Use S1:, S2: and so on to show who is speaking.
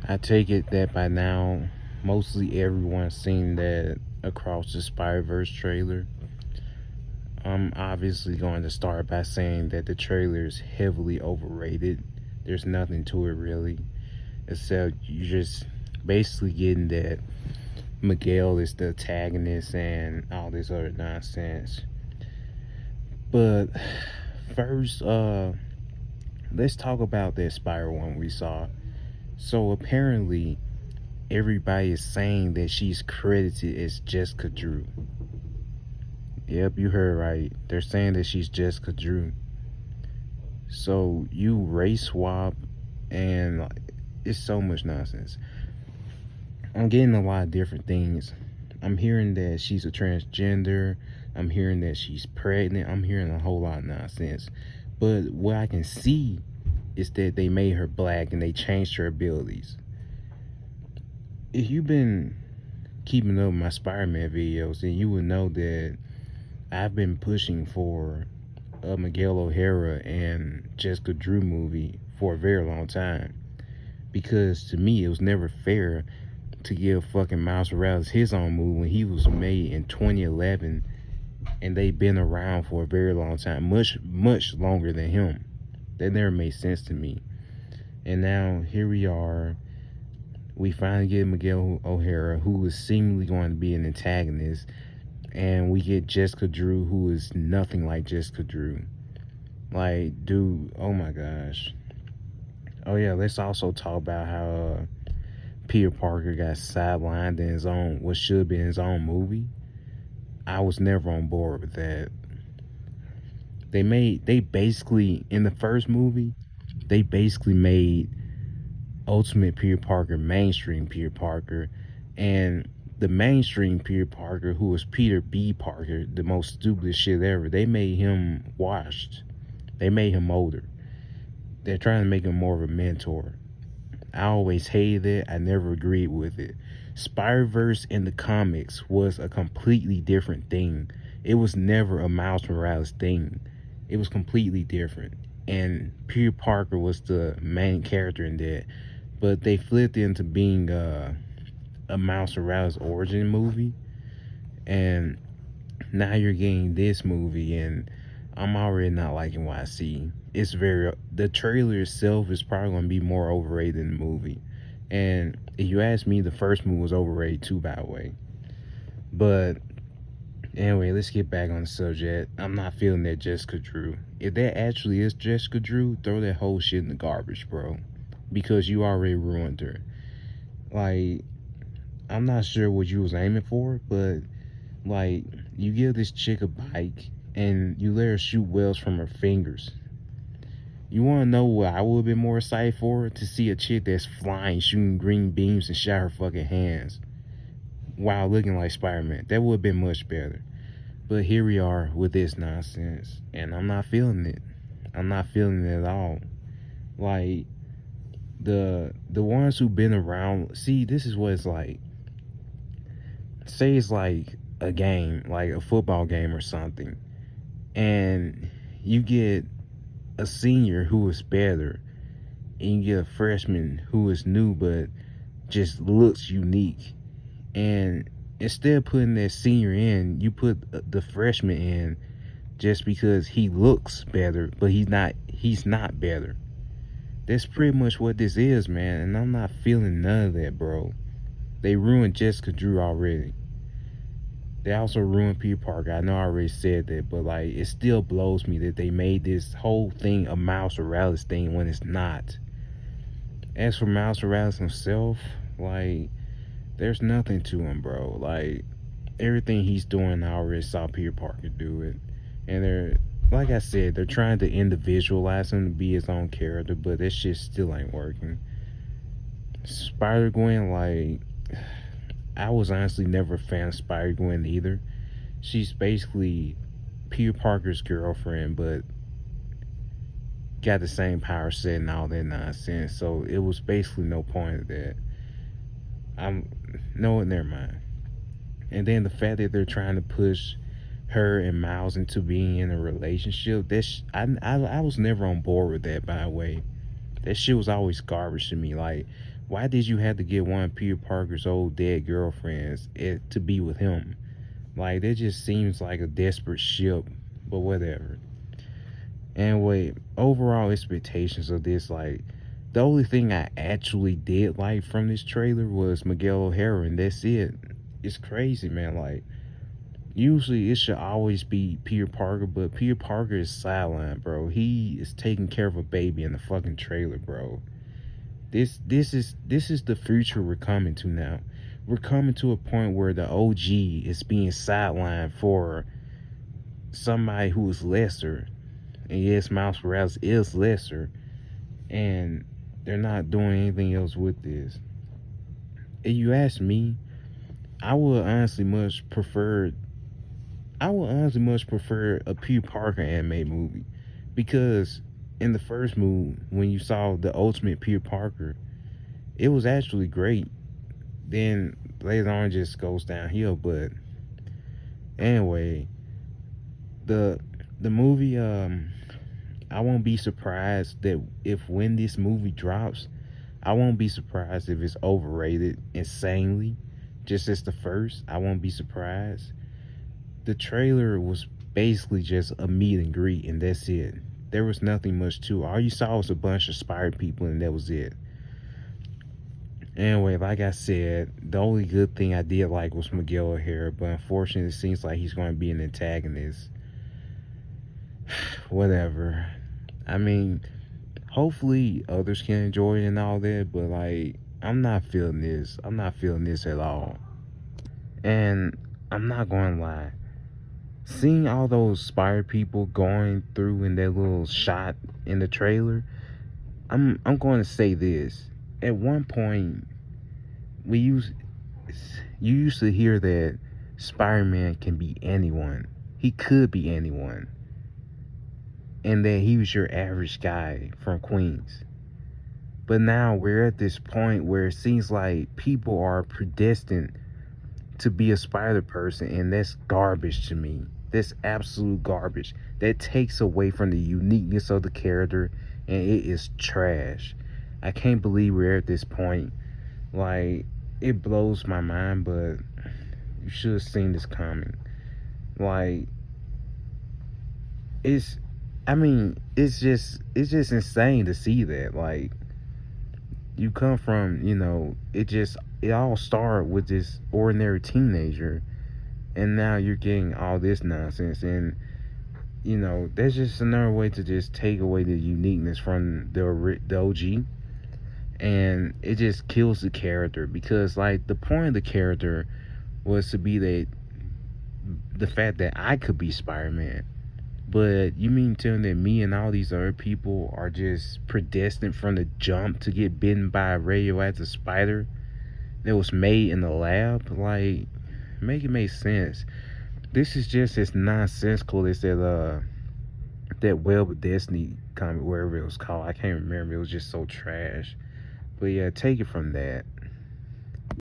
S1: I take it that by now, mostly everyone's seen that Across the Spider-Verse trailer. I'm obviously going to start by saying that the trailer is heavily overrated. There's nothing to it really, except you just basically getting that Miguel is the antagonist and all this other nonsense. But first, let's talk about that Spider one we saw. So apparently, everybody is saying that she's credited as Jessica Drew. Yep, you heard right. They're saying that she's Jessica Drew. So you race swap, and it's so much nonsense. I'm getting a lot of different things. I'm hearing that she's a transgender. I'm hearing that she's pregnant. I'm hearing a whole lot of nonsense. But what I can see is that they made her black and they changed her abilities. If you've been keeping up with my Spider-Man videos, then you would know that I've been pushing for a Miguel O'Hara and Jessica Drew movie for a very long time. Because to me, it was never fair to give fucking Miles Morales his own movie when he was made in 2011 and they've been around for a very long time, much longer than him. That never made sense to me. And now here we are. We finally get Miguel O'Hara, who is seemingly going to be an antagonist, and we get Jessica Drew, who is nothing like Jessica Drew. Like, dude, oh my gosh. Oh yeah, let's also talk about how Peter Parker got sidelined in his own, what should be his own movie. I was never on board with that. They basically, in the first movie, they basically made Ultimate Peter Parker mainstream Peter Parker, and the mainstream Peter Parker, who was Peter B. Parker, the most stupidest shit ever, they made him washed. They made him older. They're trying to make him more of a mentor. I always hated it. I never agreed with it. Spider-Verse in the comics was a completely different thing. It was never a Miles Morales thing. It was completely different. And Peter Parker was the main character in that. But they flipped into being a Miles Morales origin movie. And now you're getting this movie, and I'm already not liking what I see. The trailer itself is probably going to be more overrated than the movie. And if you ask me, the first movie was overrated too, by the way. But anyway, let's get back on the subject. I'm not feeling that Jessica Drew. If that actually is Jessica Drew, throw that whole shit in the garbage, bro. Because you already ruined her. Like, I'm not sure what you was aiming for, but like, you give this chick a bike and you let her shoot wells from her fingers. You want to know what I would have been more excited for? To see a chick that's flying, shooting green beams and shot her fucking hands while looking like Spider-Man. That would have been much better. But here we are with this nonsense, and I'm not feeling it. I'm not feeling it at all. Like, the ones who've been around, see, this is what it's like. Say it's like a game, like a football game or something, and you get a senior who is better, and you get a freshman who is new but just looks unique. And instead of putting that senior in, you put the freshman in just because he looks better, but he's not better. That's pretty much what this is, man, and I'm not feeling none of that, bro. They ruined Jessica Drew already. They also ruined Peter Parker. I know I already said that, but like, it still blows me that they made this whole thing a Miles Morales thing when it's not. As for Miles Morales himself, like, there's nothing to him, bro. Like, everything he's doing, I already saw Peter Parker do it. And like I said, they're trying to individualize him to be his own character, but that shit still ain't working. Spider-Gwen, like, I was honestly never a fan of Spider-Gwen either. She's basically Peter Parker's girlfriend, but got the same power set and all that nonsense. So it was basically no point of that. Never mind. And then the fact that they're trying to push her and Miles into being in a relationship, I was never on board with that, by the way. That shit was always garbage to me. Like, Why did you have to get one of Peter Parker's old dead girlfriends to be with him? Like, that just seems like a desperate ship, but whatever. Anyway, overall expectations of this, like, the only thing I actually did like from this trailer was Miguel O'Hara, and that's it. It's crazy, man. Like, usually it should always be Peter Parker, but Peter Parker is sidelined, bro. He is taking care of a baby in the fucking trailer, bro. This is the future we're coming to now. We're coming to a point where the OG is being sidelined for somebody who is lesser. And yes, Miles Morales is lesser, and they're not doing anything else with this. If you ask me, I would honestly much prefer a Peter Parker anime movie, because in the first movie, when you saw the Ultimate Peter Parker, it was actually great. Then later on, it just goes downhill. But anyway, the movie, I won't be surprised that if when this movie drops, I won't be surprised if it's overrated insanely, just as the first. I won't be surprised. The trailer was basically just a meet and greet, and that's it. There was nothing much to it. All you saw was a bunch of inspired people, and that was it. Anyway, like I said, the only good thing I did like was Miguel O'Hara, but unfortunately, it seems like he's going to be an antagonist. Whatever. I mean, hopefully others can enjoy it and all that, but like, I'm not feeling this. I'm not feeling this at all. And I'm not going to lie. Seeing all those Spire people going through in that little shot in the trailer, I'm going to say this. At one point, you used to hear that Spider-Man can be anyone. He could be anyone. And that he was your average guy from Queens. But now we're at this point where it seems like people are predestined to be a spider person, and that's garbage to me. That's absolute garbage. That takes away from the uniqueness of the character, and it is trash. I can't believe we're at this point. Like, it blows my mind, but you should have seen this coming. Like, it's just insane to see that. Like, you come from, it all started with this ordinary teenager, and now you're getting all this nonsense. And that's just another way to just take away the uniqueness from the OG, and it just kills the character, because like the point of the character was to be the fact that I could be Spider-Man. But you mean telling that me and all these other people are just predestined from the jump to get bitten by a radioactive spider that was made in the lab? Like, make it make sense. This is just as nonsensical as that Web of Destiny comic, wherever it was called. I can't remember. It was just so trash. But yeah, take it from that.